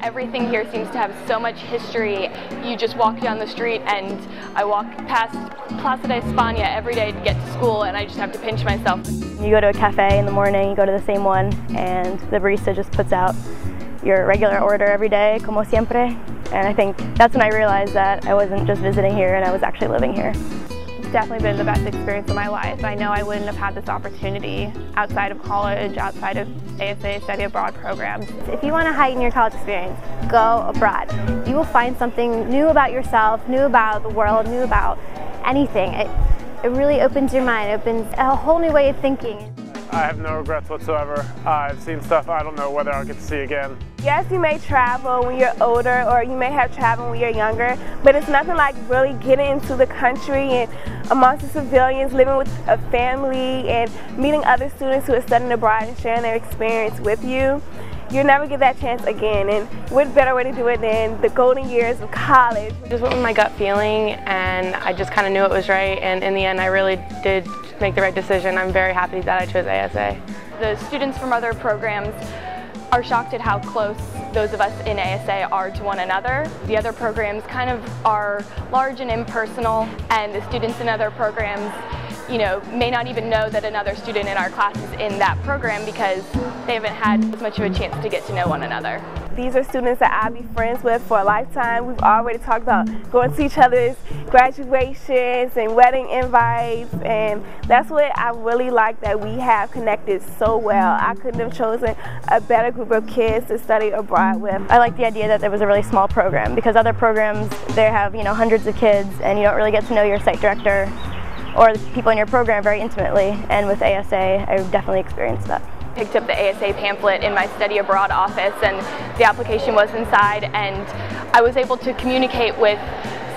Everything here seems to have so much history. You just walk down the street and I walk past Plaza de España every day to get to school and I just have to pinch myself. You go to a cafe in the morning, you go to the same one, and the barista just puts out your regular order every day, como siempre. And I think that's when I realized that I wasn't just visiting here and I was actually living here. It's definitely been the best experience of my life. I know I wouldn't have had this opportunity outside of college, outside of ASA study abroad programs. If you want to heighten your college experience, go abroad. You will find something new about yourself, new about the world, new about anything. It really opens your mind, opens a whole new way of thinking. I have no regrets whatsoever. I've seen stuff I don't know whether I'll get to see again. Yes, you may travel when you're older, or you may have traveled when you're younger, but it's nothing like really getting into the country and amongst the civilians, living with a family and meeting other students who are studying abroad and sharing their experience with you. You'll never get that chance again, and what better way to do it than the golden years of college. I just went with my gut feeling, and I just kind of knew it was right, and in the end I really did make the right decision. I'm very happy that I chose ASA. The students from other programs are shocked at how close those of us in ASA are to one another. The other programs kind of are large and impersonal, and the students in other programs, you know, may not even know that another student in our class is in that program because they haven't had as much of a chance to get to know one another. These are students that I'll be friends with for a lifetime. We've already talked about going to each other's graduations and wedding invites, and that's what I really like, that we have connected so well. I couldn't have chosen a better group of kids to study abroad with. I like the idea that there was a really small program, because other programs, they have, you know, hundreds of kids and you don't really get to know your site director or the people in your program very intimately, and with ASA I definitely experienced that. Picked up the ASA pamphlet in my study abroad office and the application was inside, and I was able to communicate with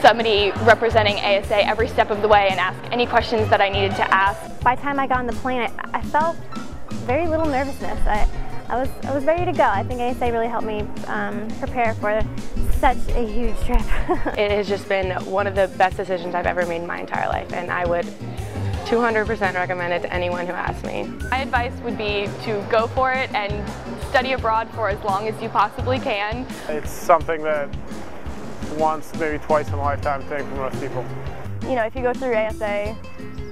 somebody representing ASA every step of the way and ask any questions that I needed to ask. By the time I got on the plane, I felt very little nervousness. I was ready to go. I think ASA really helped me prepare for such a huge trip. It has just been one of the best decisions I've ever made in my entire life, and I would 200% recommend it to anyone who asks me. My advice would be to go for it and study abroad for as long as you possibly can. It's something that once, maybe twice in a lifetime thing for most people. You know, if you go through ASA,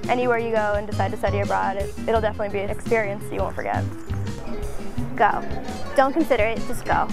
anywhere you go and decide to study abroad, it'll definitely be an experience you won't forget. Go. Don't consider it, just go.